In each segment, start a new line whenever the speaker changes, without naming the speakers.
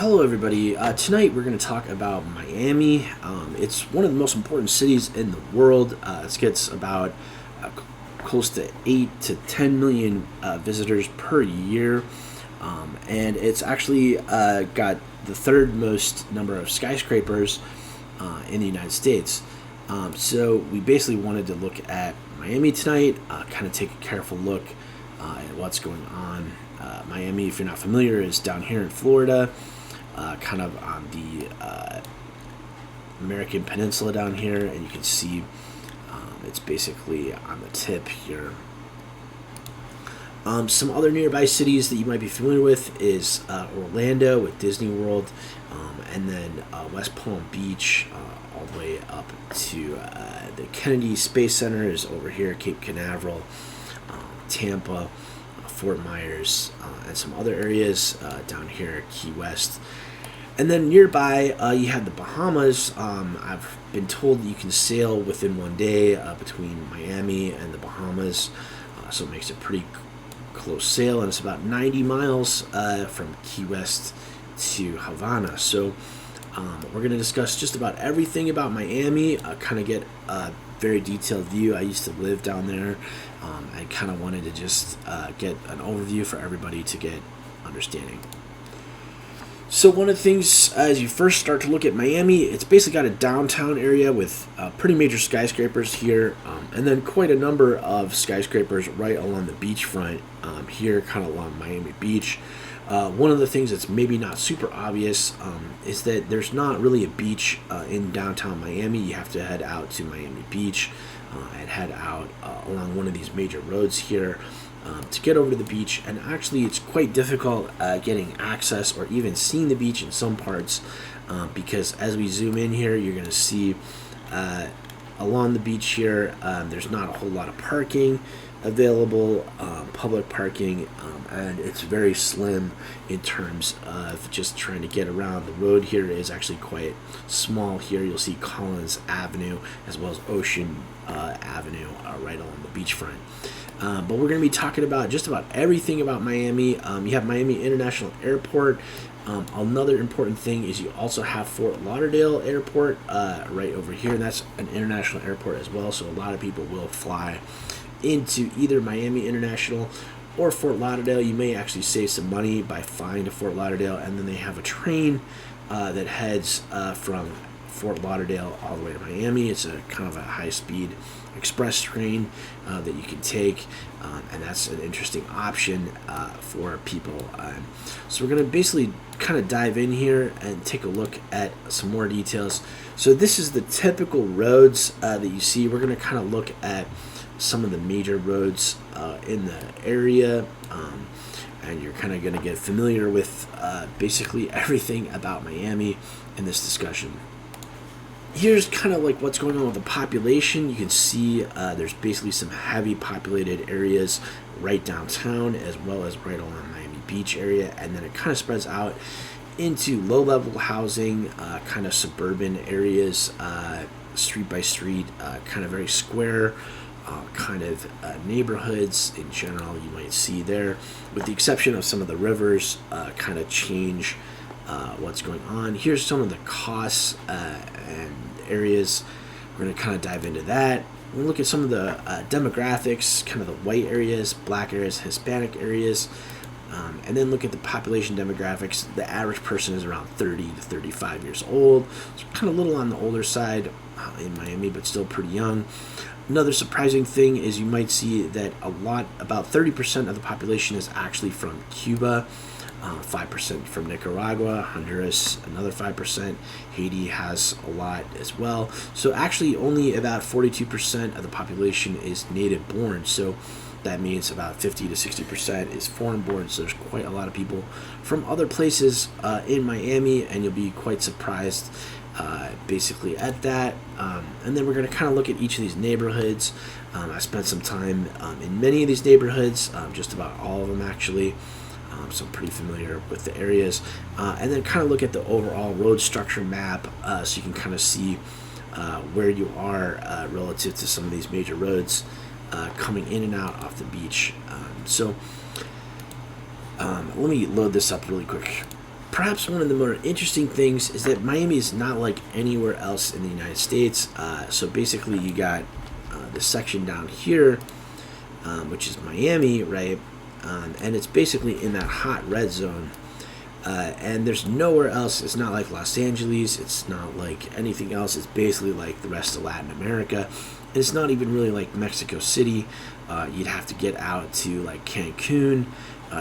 Hello, everybody. Tonight we're going to talk about Miami. It's one of the most important cities in the world. It gets about close to 8 to 10 million visitors per year. And it's actually got the third most number of skyscrapers in the United States. So we basically wanted to look at Miami tonight, kind of take a careful look at what's going on. Miami, if you're not familiar, is down here in Florida, kind of on the American Peninsula down here, and you can see it's basically on the tip here. Some other nearby cities that you might be familiar with is Orlando with Disney World, and then West Palm Beach, all the way up to the Kennedy Space Center is over here, Cape Canaveral, Tampa, Fort Myers, and some other areas down here, Key West. And then nearby, you have the Bahamas. I've been told you can sail within one day between Miami and the Bahamas, so it makes it pretty close sail, and it's about 90 miles from Key West to Havana. So we're going to discuss just about everything about Miami, kind of get a very detailed view. I used to live down there. I kind of wanted to just get an overview for everybody to get understanding. So one of the things, as you first start to look at Miami, it's basically got a downtown area with pretty major skyscrapers here, and then quite a number of skyscrapers right along the beachfront here, kind of along Miami Beach. One of the things that's maybe not super obvious is that there's not really a beach in downtown Miami. You have to head out to Miami Beach and head out along one of these major roads here to get over to the beach. And actually, it's quite difficult getting access or even seeing the beach in some parts because as we zoom in here, you're going to see along the beach here, there's not a whole lot of parking available, public parking, and it's very slim in terms of just trying to get around. The road here is actually quite small here. You'll see Collins Avenue as well as Ocean Avenue right along the beachfront. But we're going to be talking about just about everything about Miami. You have Miami International Airport. Another important thing is you also have Fort Lauderdale Airport right over here, and that's an international airport as well. So a lot of people will fly into either Miami International or Fort Lauderdale. You may actually save some money by flying to Fort Lauderdale, and then they have a train that heads from Fort Lauderdale all the way to Miami. It's a kind of a high-speed express train that you can take, and that's an interesting option for people. So we're going to basically kind of dive in here and take a look at some more details. So this is the typical roads that you see. We're going to kind of look at some of the major roads in the area, and you're kind of going to get familiar with basically everything about Miami in this discussion. Here's kind of like what's going on with the population. You can see there's basically some heavy populated areas right downtown as well as right along Miami Beach area, and then it kind of spreads out into low-level housing, kind of suburban areas, street by street, kind of very square kind of neighborhoods in general you might see there, with the exception of some of the rivers kind of change what's going on. Here's some of the costs and areas. We're going to kind of dive into that. We're going to look at some of the demographics, kind of the white areas, black areas, Hispanic areas, and then look at the population demographics. The average person is around 30 to 35 years old. So kind of a little on the older side in Miami, but still pretty young. Another surprising thing is you might see that about 30% of the population is actually from Cuba, 5% from Nicaragua, Honduras, another 5%. Haiti has a lot as well. So actually only about 42% of the population is native born. So that means about 50 to 60% is foreign born. So there's quite a lot of people from other places in Miami, and you'll be quite surprised basically at that. And then we're going to kind of look at each of these neighborhoods. I spent some time in many of these neighborhoods, just about all of them actually. So I'm pretty familiar with the areas. And then kind of look at the overall road structure map so you can kind of see where you are relative to some of these major roads coming in and out off the beach. So let me load this up really quick. perhaps one of the more interesting things is that Miami is not like anywhere else in the United States. So basically, you got this section down here, which is Miami, right? And it's basically in that hot red zone. And there's nowhere else. It's not like Los Angeles. It's not like anything else. It's basically like the rest of Latin America. It's not even really like Mexico City. You'd have to get out to like Cancun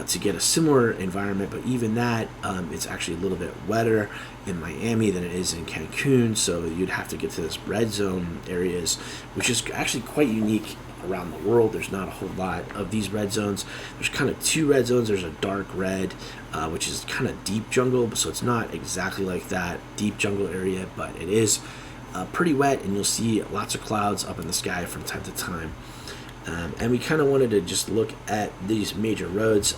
to get a similar environment, but even that, it's actually a little bit wetter in Miami than it is in Cancun, so you'd have to get to this red zone areas, which is actually quite unique around the world. There's not a whole lot of these red zones. There's kind of two red zones. There's a dark red, which is kind of deep jungle, so it's not exactly like that deep jungle area, but it is pretty wet, and you'll see lots of clouds up in the sky from time to time. And we kind of wanted to just look at these major roads.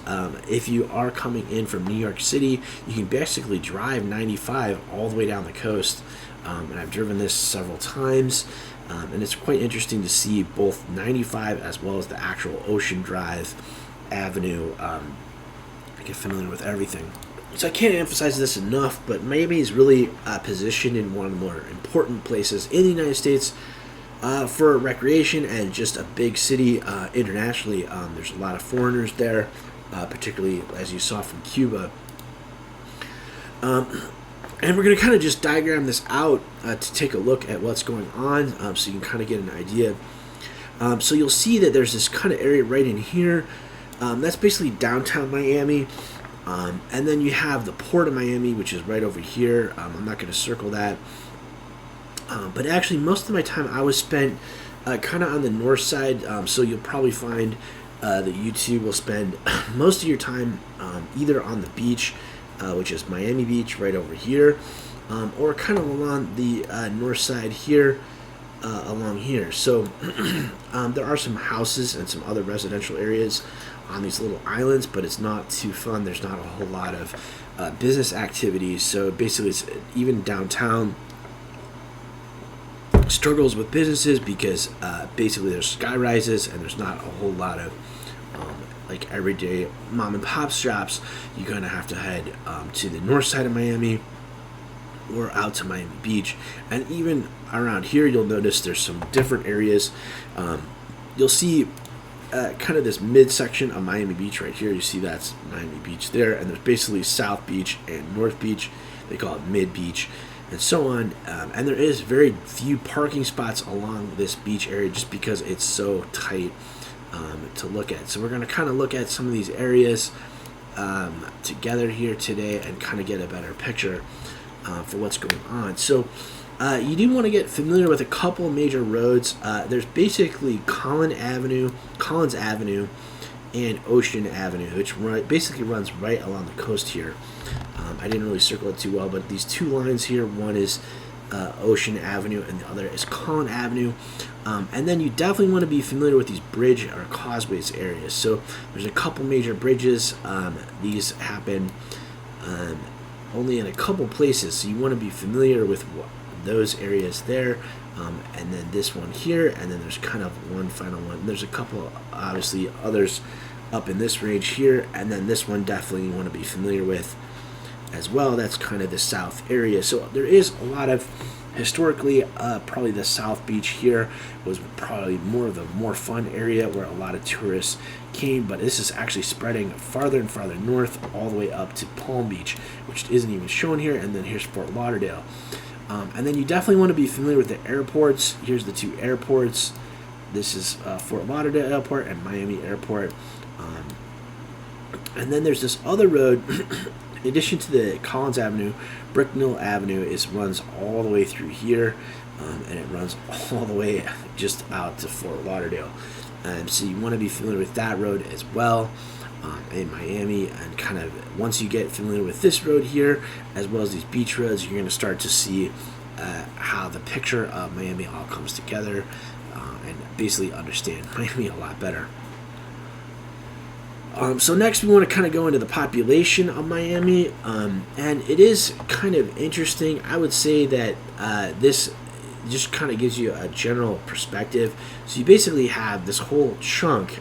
If you are coming in from New York City, you can basically drive 95 all the way down the coast. And I've driven this several times. And it's quite interesting to see both 95 as well as the actual Ocean Drive Avenue. I get familiar with everything. So I can't emphasize this enough, but Miami is really positioned in one of the more important places in the United States for recreation and just a big city internationally. There's a lot of foreigners there, particularly as you saw from Cuba. And we're going to kind of just diagram this out to take a look at what's going on, so you can kind of get an idea. So you'll see that there's this kind of area right in here. That's basically downtown Miami. And then you have the Port of Miami, which is right over here. I'm not going to circle that. But actually, most of my time I was spent kind of on the north side, so you'll probably find that you two will spend most of your time either on the beach, which is Miami Beach right over here, or kind of along the north side here, along here. So there are some houses and some other residential areas on these little islands, but it's not too fun. There's not a whole lot of business activities, so basically it's even downtown struggles with businesses because basically there's sky rises and there's not a whole lot of like everyday mom and pop shops. You're going to have to head to the north side of Miami or out to Miami Beach. And even around here you'll notice there's some different areas. You'll see kind of this midsection of Miami Beach right here. You see that's Miami Beach there, and there's basically South Beach and North Beach. They call it Mid Beach, and so on. And there is very few parking spots along this beach area just because it's so tight to look at. So we're going to kind of look at some of these areas together here today and kind of get a better picture for what's going on. So you do want to get familiar with a couple major roads. There's basically Collins Avenue, and Ocean Avenue, which basically runs right along the coast here. I didn't really circle it too well, but these two lines here, one is Ocean Avenue and the other is Collins Avenue. And then you definitely want to be familiar with these bridge or causeways areas. So there's a couple major bridges. These happen only in a couple places, so you want to be familiar with those areas there. And then this one here, and then there's kind of one final one. There's a couple, obviously, others up in this range here, and then this one definitely you want to be familiar with as well. That's kind of the south area. So there is a lot of, historically, probably the South Beach here was probably more fun area where a lot of tourists came, but this is actually spreading farther and farther north all the way up to Palm Beach, which isn't even shown here, and then here's Fort Lauderdale. And then you definitely want to be familiar with the airports. Here's the two airports. This is Fort Lauderdale Airport and Miami Airport. And then there's this other road, in addition to the Collins Avenue, Bricknell Avenue runs all the way through here, and it runs all the way just out to Fort Lauderdale. So you want to be familiar with that road as well. In Miami, and kind of once you get familiar with this road here as well as these beach roads, you're going to start to see how the picture of Miami all comes together and basically understand Miami a lot better. So next we want to kind of go into the population of Miami, and it is kind of interesting. I would say that this just kind of gives you a general perspective. So you basically have this whole chunk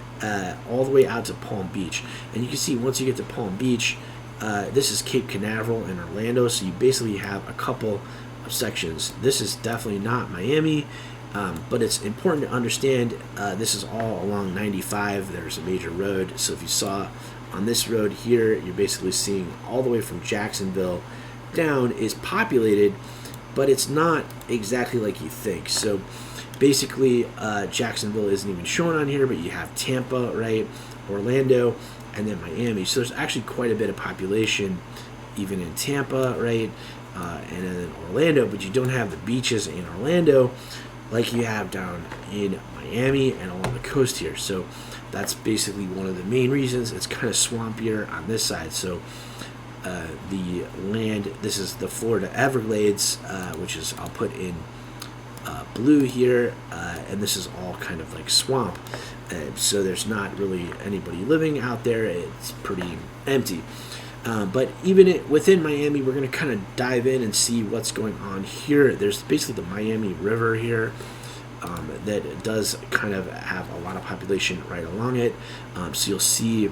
all the way out to Palm Beach, and you can see once you get to Palm Beach, this is Cape Canaveral in Orlando, so you basically have a couple of sections. This is definitely not Miami, but it's important to understand this is all along 95. There's a major road, so if you saw on this road here, you're basically seeing all the way from Jacksonville down is populated, but it's not exactly like you think. So basically, Jacksonville isn't even shown on here, but you have Tampa, right, Orlando, and then Miami. So there's actually quite a bit of population even in Tampa, right, and then Orlando, but you don't have the beaches in Orlando like you have down in Miami and along the coast here. So that's basically one of the main reasons. It's kind of swampier on this side. So the land, this is the Florida Everglades, which is, I'll put in blue here, and this is all kind of like swamp. So there's not really anybody living out there. It's pretty empty. But even within Miami, we're going to kind of dive in and see what's going on here. There's basically the Miami River here that does kind of have a lot of population right along it. So you'll see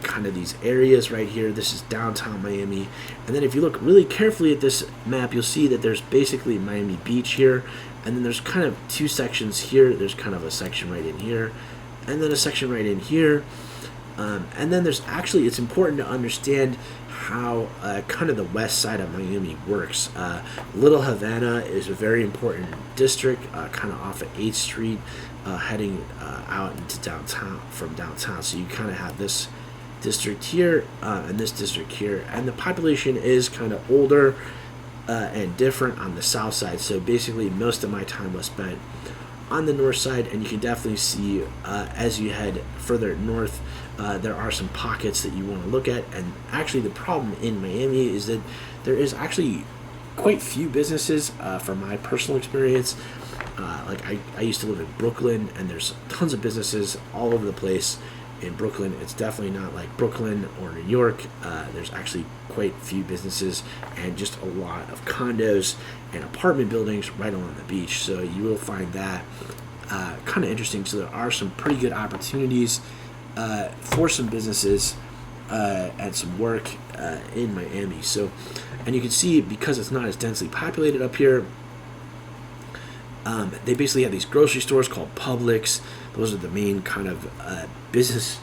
kind of these areas right here. This is downtown Miami. And then if you look really carefully at this map, you'll see that there's basically Miami Beach here. And then there's kind of two sections here. There's kind of a section right in here. And then a section right in here. And then there's actually, it's important to understand how kind of the west side of Miami works. Little Havana is a very important district, kind of off of 8th Street, heading out into downtown, from downtown. So you kind of have this district here and this district here. And the population is kind of older and different on the south side. So basically most of my time was spent on the north side, and you can definitely see as you head further north, there are some pockets that you want to look at. And actually the problem in Miami is that there is actually quite few businesses from my personal experience. Like I used to live in Brooklyn, and there's tons of businesses all over the place in Brooklyn. It's definitely not like Brooklyn or New York. There's actually quite few businesses and just a lot of condos and apartment buildings right along the beach. So you will find that kind of interesting. So there are some pretty good opportunities for some businesses and some work in Miami. So, and you can see, because it's not as densely populated up here, they basically have these grocery stores called Publix. Those are the main kind of business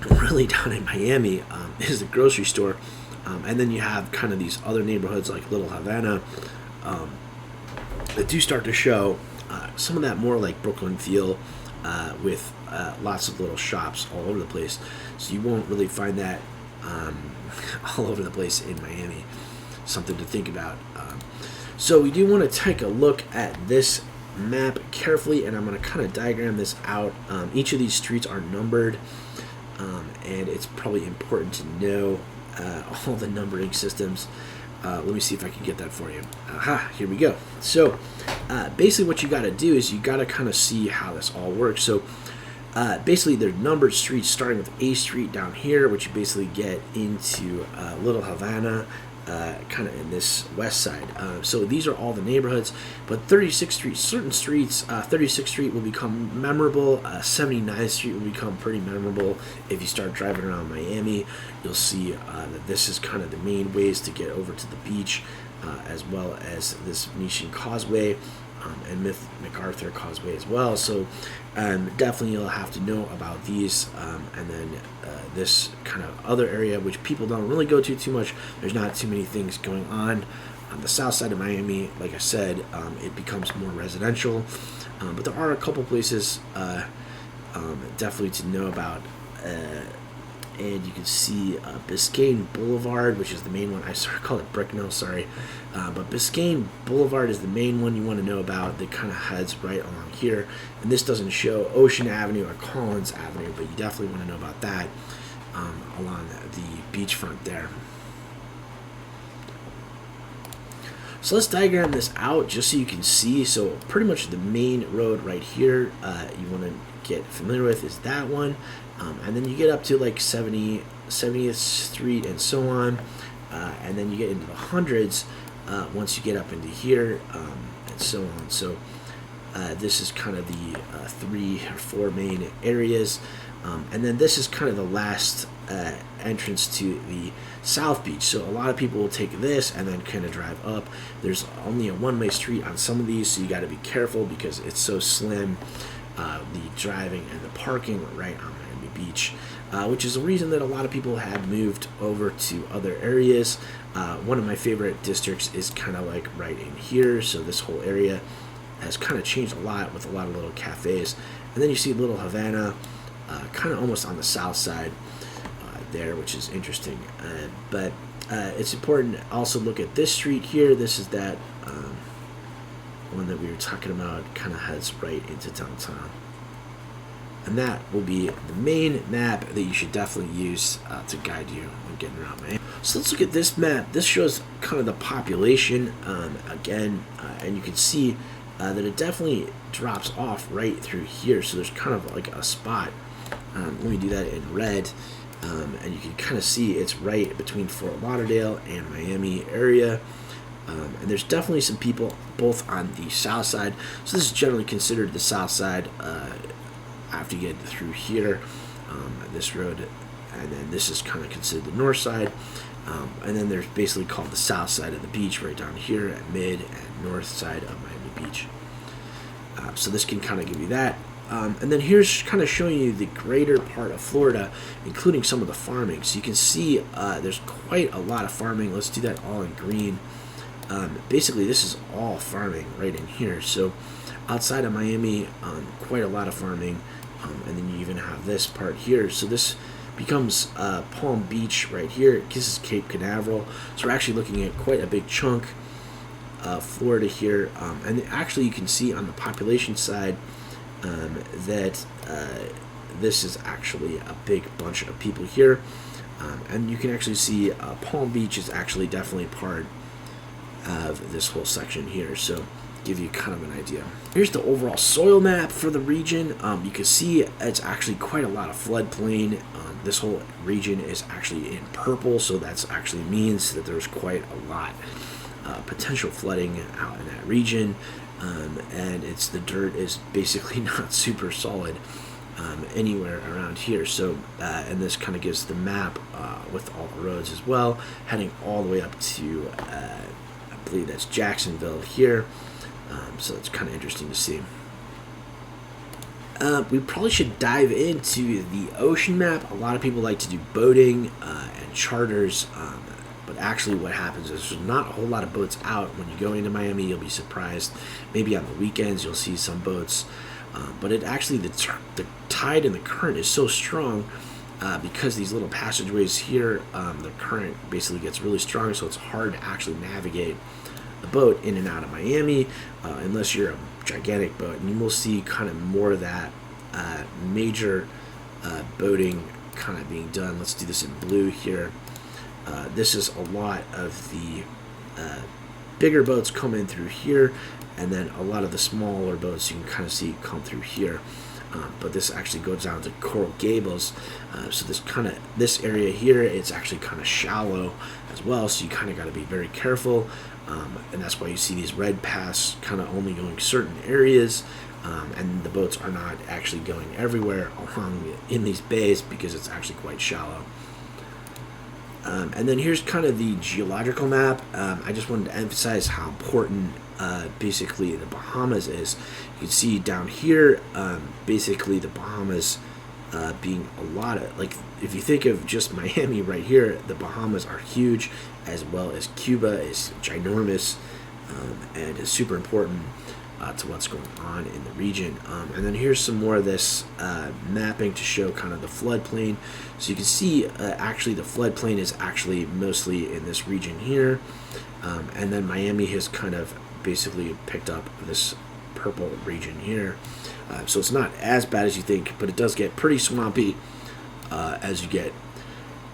really down in Miami, is the grocery store. And then you have kind of these other neighborhoods like Little Havana that do start to show some of that more like Brooklyn feel with lots of little shops all over the place. So you won't really find that all over the place in Miami. Something to think about. So we do want to take a look at this map carefully, and I'm going to kind of diagram this out. Each of these streets are numbered, and it's probably important to know all the numbering systems. Let me see if I can get that for you. Aha, here we go. So basically what you got to do is you got to kind of see how this all works. So basically they're numbered streets starting with A Street down here, which you basically get into Little Havana, kind of in this west side. So these are all the neighborhoods, but 36th Street, certain streets, 36th Street will become memorable. 79th Street will become pretty memorable. If you start driving around Miami, you'll see that this is kind of the main ways to get over to the beach, as well as this Venetian Causeway and MacArthur Causeway as well. So definitely you'll have to know about these, and then this kind of other area, which people don't really go to too much. There's not too many things going on the south side of Miami. Like I said, it becomes more residential, but there are a couple places definitely to know about. And you can see Biscayne Boulevard, which is the main one. I call it Bricknell, sorry. But Biscayne Boulevard is the main one you want to know about. That kind of heads right along here. And this doesn't show Ocean Avenue or Collins Avenue, but you definitely want to know about that along the beachfront there. So let's diagram this out just so you can see. So pretty much the main road right here you want to get familiar with is that one. And then you get up to like 70th Street and so on. And then you get into the hundreds once you get up into here and so on. So this is kind of the 3 or 4 main areas. And then this is kind of the last entrance to the South Beach. So a lot of people will take this and then kind of drive up. There's only a one-way street on some of these, so you got to be careful because it's so slim. The driving and the parking right on Miami Beach, which is a reason that a lot of people have moved over to other areas. One of my favorite districts is kind of like right in here, so this whole area has kind of changed a lot with a lot of little cafes. And then you see Little Havana, kind of almost on the south side there, which is interesting. But it's important to also look at this street here. This is that one that we were talking about, kind of heads right into downtown. And that will be the main map that you should definitely use to guide you when getting around Miami. So let's look at this map. This shows kind of the population again, and you can see that it definitely drops off right through here. So there's kind of like a spot. Let me do that in red. And you can kind of see it's right between Fort Lauderdale and Miami area. And there's definitely some people both on the south side. So this is generally considered the south side after you get through here, this road. And then this is kind of considered the north side. And then there's basically called the south side of the beach right down here at mid and north side of Miami Beach. So this can kind of give you that. And then here's kind of showing you the greater part of Florida, including some of the farming. So you can see there's quite a lot of farming. Let's do that all in green. Basically, this is all farming right in here. So outside of Miami, quite a lot of farming. And then you even have this part here. So this becomes Palm Beach right here. This is Cape Canaveral. So we're actually looking at quite a big chunk of Florida here. And actually, you can see on the population side that this is actually a big bunch of people here. And you can actually see Palm Beach is actually definitely part of this whole section here. So give you kind of an idea. Here's the overall soil map for the region. You can see it's actually quite a lot of floodplain. This whole region is actually in purple, so that actually means that there's quite a lot potential flooding out in that region. And the dirt is basically not super solid anywhere around here. So and this kind of gives the map with all the roads as well, heading all the way up to I believe that's Jacksonville here. So it's kind of interesting to see. We probably should dive into the ocean map. A lot of people like to do boating and charters, but actually what happens is there's not a whole lot of boats out. When you go into Miami, you'll be surprised. Maybe on the weekends you'll see some boats, but it actually, the tide and the current is so strong because these little passageways here, the current basically gets really strong, so it's hard to actually navigate a boat in and out of Miami unless you're a gigantic boat. And you will see kind of more of that major boating kind of being done. Let's do this in blue here. This is a lot of the bigger boats come in through here, and then a lot of the smaller boats you can kind of see come through here. But this actually goes down to Coral Gables. So this area here, it's actually kind of shallow as well, so you kind of got to be very careful. And that's why you see these red paths kind of only going certain areas, and the boats are not actually going everywhere along in these bays because it's actually quite shallow. And then here's kind of the geological map. I just wanted to emphasize how important basically the Bahamas is. You can see down here, basically the Bahamas being a lot of, like, if you think of just Miami right here, the Bahamas are huge, as well as Cuba is ginormous and is super important to what's going on in the region. And then here's some more of this mapping to show kind of the floodplain. So you can see actually the floodplain is actually mostly in this region here. And then Miami has kind of basically picked up this purple region here. So it's not as bad as you think, but it does get pretty swampy as you get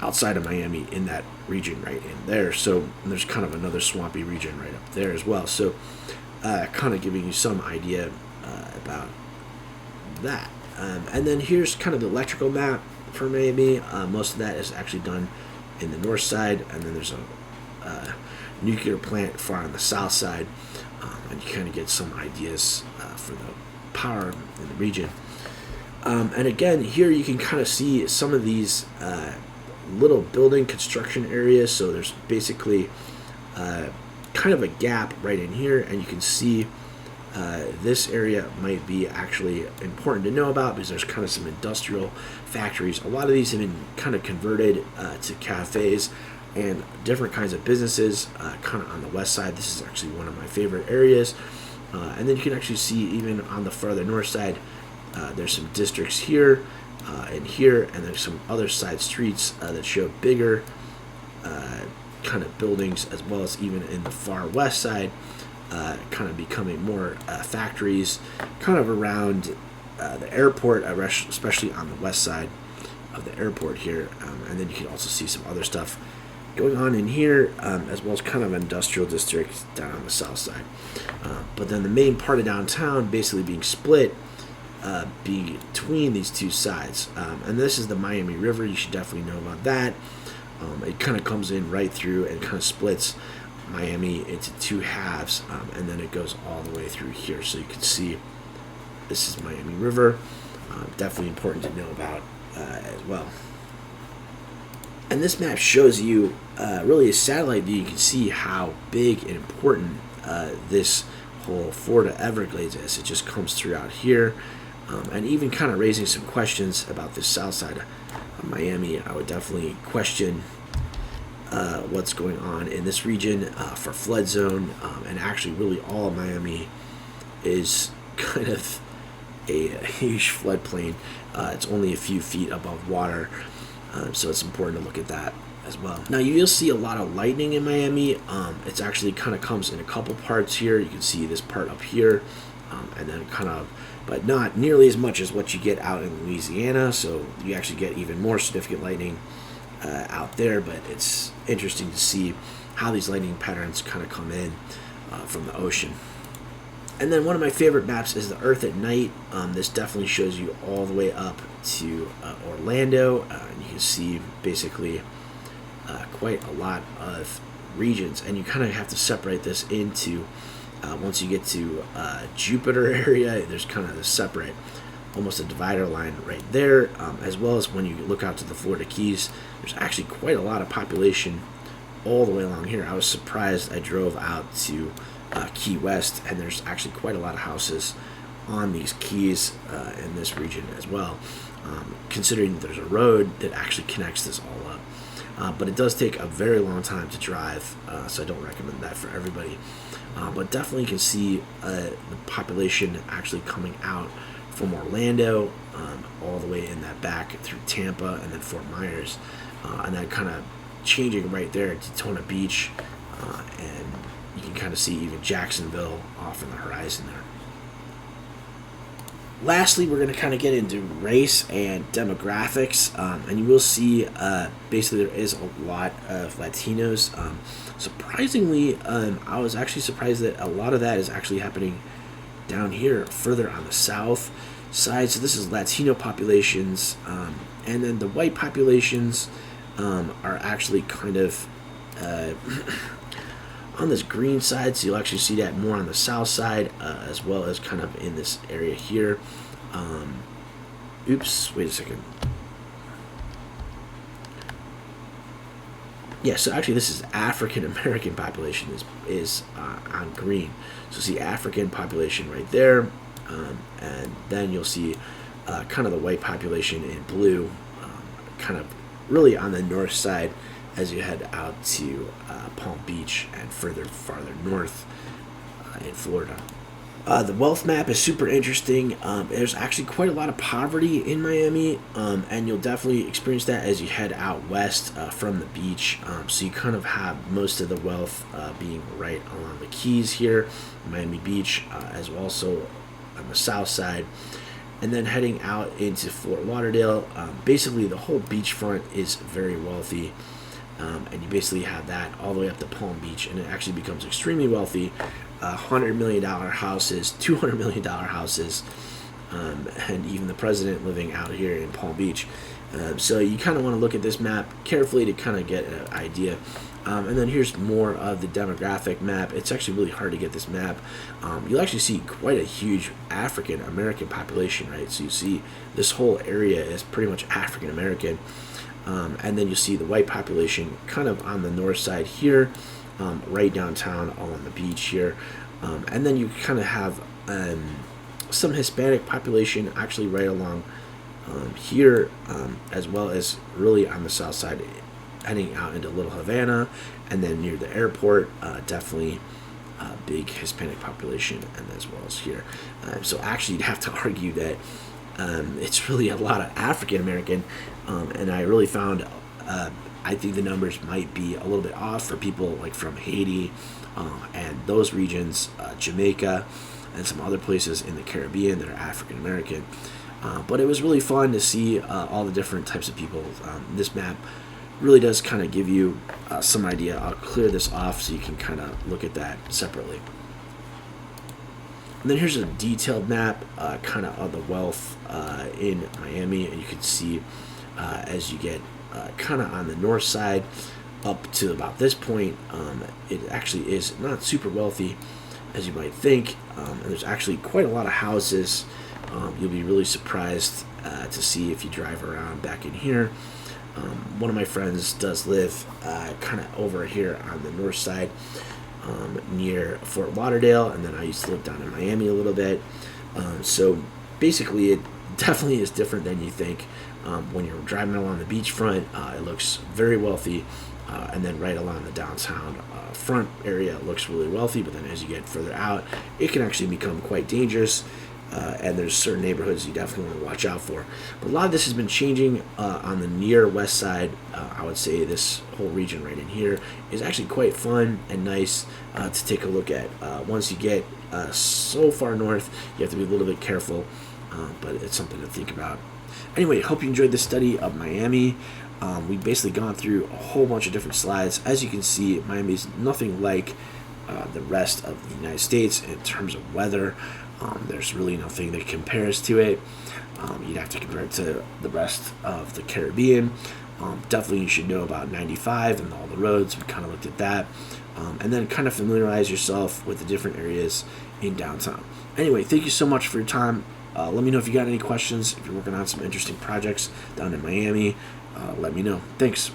outside of Miami in that region right in there. So there's kind of another swampy region right up there as well. So kind of giving you some idea about that. And then here's kind of the electrical map for Miami. Most of that is actually done in the north side, and then there's a nuclear plant far on the south side, and you kind of get some ideas for the power in the region. And again, here you can kind of see some of these little building construction area. So there's basically kind of a gap right in here, and you can see this area might be actually important to know about because there's kind of some industrial factories. A lot of these have been kind of converted to cafes and different kinds of businesses kind of on the west side. This is actually one of my favorite areas. And then you can actually see even on the farther north side, there's some districts here and here, and there's some other side streets that show bigger kind of buildings, as well as even in the far west side, kind of becoming more factories kind of around the airport, especially on the west side of the airport here. And then you can also see some other stuff going on in here, as well as kind of industrial districts down on the south side. But then the main part of downtown basically being split between these two sides. And this is the Miami River. You should definitely know about that. It kind of comes in right through and kind of splits Miami into two halves, and then it goes all the way through here. So you can see this is Miami River. Definitely important to know about as well. And this map shows you really a satellite view. You can see how big and important this whole Florida Everglades is. It just comes throughout here, and even kind of raising some questions about the south side of Miami. I would definitely question what's going on in this region for flood zone, and actually really all of Miami is kind of a huge floodplain. It's only a few feet above water, so it's important to look at that as well. Now you'll see a lot of lightning in Miami. It's actually kind of comes in a couple parts here. You can see this part up here, and then kind of, but not nearly as much as what you get out in Louisiana. So you actually get even more significant lightning out there, but it's interesting to see how these lightning patterns kind of come in from the ocean. And then one of my favorite maps is the Earth at night. This definitely shows you all the way up to Orlando, and you can see basically quite a lot of regions, and you kind of have to separate this into once you get to Jupiter area, there's kind of a separate, almost a divider line right there, as well as when you look out to the Florida Keys, there's actually quite a lot of population all the way along here. I was surprised. I drove out to Key West, and there's actually quite a lot of houses on these keys in this region as well, considering that there's a road that actually connects this all up. But it does take a very long time to drive, so I don't recommend that for everybody. But definitely you can see the population actually coming out from Orlando all the way in that back through Tampa and then Fort Myers, and then kind of changing right there to Daytona Beach, and you can kind of see even Jacksonville off in the horizon there. Lastly, we're going to kind of get into race and demographics, and you will see basically there is a lot of Latinos. Surprisingly, I was actually surprised that a lot of that is actually happening down here further on the south side. So this is Latino populations, and then the white populations are actually kind of on this green side, so you'll actually see that more on the south side, as well as kind of in this area here. Oops, wait a second. Yeah, so actually this is African American population is on green. So see African population right there, and then you'll see kind of the white population in blue, kind of really on the north side as you head out to Palm Beach and farther north in Florida. The wealth map is super interesting. There's actually quite a lot of poverty in Miami, and you'll definitely experience that as you head out west from the beach. So you kind of have most of the wealth being right along the Keys here, Miami Beach, as well also on the south side. And then heading out into Fort Lauderdale, basically the whole beachfront is very wealthy. And you basically have that all the way up to Palm Beach, and it actually becomes extremely wealthy. $100 million houses, $200 million houses, and even the president living out here in Palm Beach. So you kind of want to look at this map carefully to kind of get an idea. And then here's more of the demographic map. It's actually really hard to get this map. You'll actually see quite a huge African American population, right? So you see this whole area is pretty much African American. And then you see the white population kind of on the north side here, right downtown along the beach here. And then you kind of have some Hispanic population actually right along here, as well as really on the south side, heading out into Little Havana, and then near the airport, definitely big Hispanic population, and as well as here. So actually, you'd have to argue that it's really a lot of African American, and I really found I think the numbers might be a little bit off for people like from Haiti and those regions, Jamaica, and some other places in the Caribbean that are African American. But it was really fun to see all the different types of people. This map really does kind of give you some idea. I'll clear this off so you can kind of look at that separately. And then here's a detailed map kind of the wealth in Miami, and you can see as you get kind of on the north side up to about this point, it actually is not super wealthy as you might think, and there's actually quite a lot of houses. You'll be really surprised to see if you drive around back in here. One of my friends does live kind of over here on the north side, near Fort Lauderdale, and then I used to live down in Miami a little bit. So basically, it definitely is different than you think. When you're driving along the beachfront, it looks very wealthy, and then right along the downtown front area, it looks really wealthy. But then as you get further out, it can actually become quite dangerous. And there's certain neighborhoods you definitely want to watch out for. But a lot of this has been changing on the near west side. I would say this whole region right in here is actually quite fun and nice to take a look at. Once you get so far north, you have to be a little bit careful, but it's something to think about. Anyway, hope you enjoyed this study of Miami. We've basically gone through a whole bunch of different slides. As you can see, Miami's nothing like the rest of the United States in terms of weather. There's really nothing that compares to it. You'd have to compare it to the rest of the Caribbean. Definitely you should know about 95 and all the roads. We kind of looked at that. And then kind of familiarize yourself with the different areas in downtown. Anyway, thank you so much for your time. Let me know if you got any questions. If you're working on some interesting projects down in Miami, let me know. Thanks.